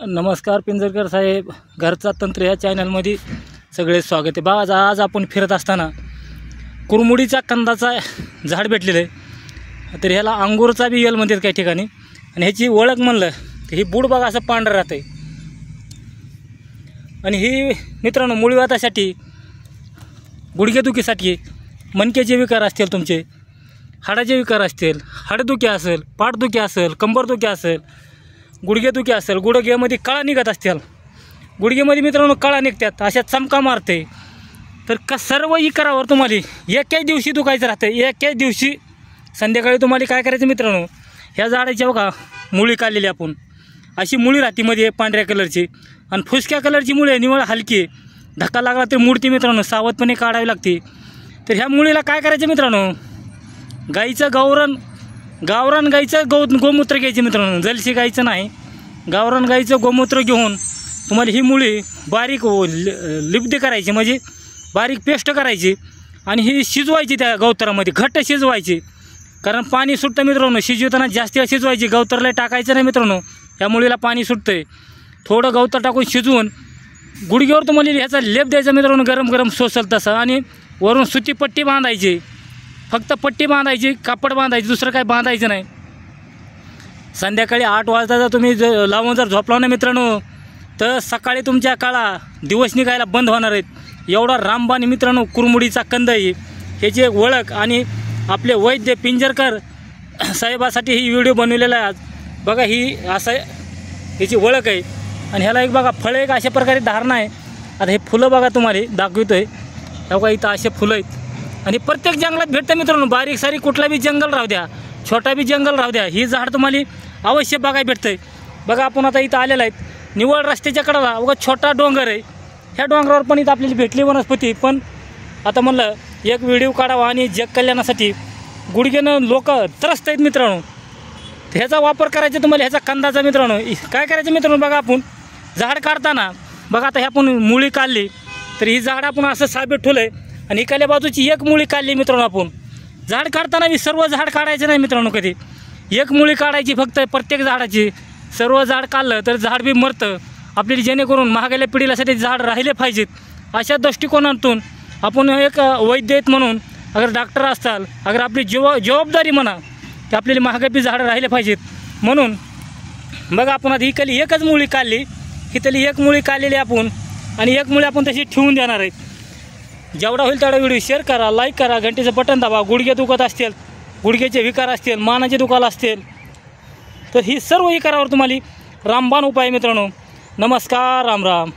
नमस्कार पिंजरकर साहेब, घरचा तंत्र या चॅनलमध्ये सगळे स्वागत आहे। बघा आज आपण फिरत असताना कुरमुडीचा कंदाचा झाड भेटलेलं आहे। तर ह्याला अंगूरचा बी येल म्हणतात काही ठिकाणी, आणि ह्याची ओळख म्हणलं तर ही बूड बघा असं पांढरं राहतं। आणि ही मित्रांनो मूळव्याधासाठी, गुडघेदुखीसाठी, मणक्याचे विकार असतील, तुमचे हाडाचे विकार असतील, हाडदुखी असेल, पाठदुखी असेल, कंबरदुखी असेल, गुडघेदुखी असेल, गुडघ्यामध्ये कळा निघत असतील, गुडघ्यामध्ये मित्रांनो कळा निघतात, अशा चमका मारते, तर सर्व विकारावर तुम्हाला एकाच दिवशी दुखायचं राहतं। एकाच दिवशी संध्याकाळी तुम्हाला काय करायचं मित्रांनो, ह्या झाडाच्या बघा मुळी काढलेली आपण, अशी मुळी राहते मध्ये पांढऱ्या कलरची, आणि फुसक्या कलरची मुळी निवळ हलकी, धक्का लागला तर मूर्ती मित्रांनो सावधपणे काढावी लागते। तर ह्या मुळीला काय करायचं मित्रांनो, गाईचं गावरान गाईचं गोमूत्र घ्यायचे मित्रांनो, जलशी गाईचं नाही, गावरान गाईचं गोमूत्र घेऊन तुम्हाला ही मुळी बारीक लिपदी करायची, म्हणजे बारीक पेस्ट करायची, आणि ही शिजवायची त्या गवतरामध्ये, घट्ट शिजवायची, कारण पाणी सुटतं मित्रांनो शिजवताना, जास्त शिजवायची, गवतरला टाकायचं नाही मित्रांनो, या मुळीला पाणी सुटतंय। थोडं गवतर टाकून शिजवून गुडघ्यावर तुम्हाला ह्याचा लेप द्यायचा मित्रांनो, गरम गरम सोसल तसं, आणि वरून सुती पट्टी बांधायची, फक्त पट्टी बांधायची, कापड बांधायची, दुसरं काय बांधायचं नाही। संध्याकाळी 8 वाजता जर तुम्ही लावून जर झोपला ना मित्रांनो, तर सकाळी तुमच्या काळा दिवस निघायला बंद होणार आहेत। एवढा रामबाण मित्रांनो कुरमुडीचा कंद आहे, ह्याची एक ओळख, आणि आपले वैद्य पिंजरकर साहेबासाठी ही व्हिडिओ बनवलेला आहे आज। बघा ही असं ह्याची ओळख आहे, आणि ह्याला एक बघा फळं एक अशा प्रकारे धारणा आहे। आता हे फुलं बघा तुम्हाला दाखवतोय, बघा इथं असे फुलं आहेत, आणि प्रत्येक जंगलात भेटतं मित्रांनो, बारीक सारी कुठला बी जंगल राहू द्या, छोटा बी जंगल राहू द्या, ही झाड तुम्हाला अवश्य बघायला भेटतंय। बघा आपण आता इथं आलेलं आहेत, निवळ रस्त्याच्या कडेला बघा छोटा डोंगर आहे, ह्या डोंगरावर पण इथं आपल्याला भेटली वनस्पती। पण आता म्हणलं एक व्हिडिओ काढावा, आणि जग कल्याणासाठी गुडघ्यानं लोक त्रस्त आहेत मित्रांनो, ह्याचा वापर करायचा तुम्हाला, ह्याचा कंदाचा मित्रांनो काय करायचं मित्रांनो, बघा आपण झाड काढताना बघा, आता ह्या आपण मुळी काढली, तर ही झाड आपण असं साबीत ठेवलं आहे, आणि इकडल्या बाजूची एक मुळी काढली मित्रांनो। आपण झाड काढताना मी सर्व झाड काढायचं नाही मित्रांनो, कधी एक मुळी काढायची फक्त प्रत्येक झाडाची। सर्व झाड काढलं तर झाड बी मरतं आपल्याला, जेणेकरून महागाईला पिढीलासाठी झाड राहिले पाहिजेत, अशा दृष्टिकोनातून आपण एक वैद्य आहेत म्हणून, अगर डॉक्टर असताल, अगर आपली जबाबदारी म्हणा की आपल्याला महागाई झाडं राहिले पाहिजेत म्हणून। बघा आपण आता इकडली एकच मुळी काढली, इथली एक मुळी काढलेली आपण, आणि एक मुळी आपण तशी ठेवून देणार आहेत। जेवढा होईल तेवढा व्हिडिओ शेअर करा, लाईक करा, घंटेचं बटन दाबा। गुडघे दुखत असतील, गुडघ्याचे विकार असतील, मानाचे दुखाला असतील, तर ही सर्व विकारावर तुम्हाला रामबाण उपाय मित्रांनो। नमस्कार, राम राम।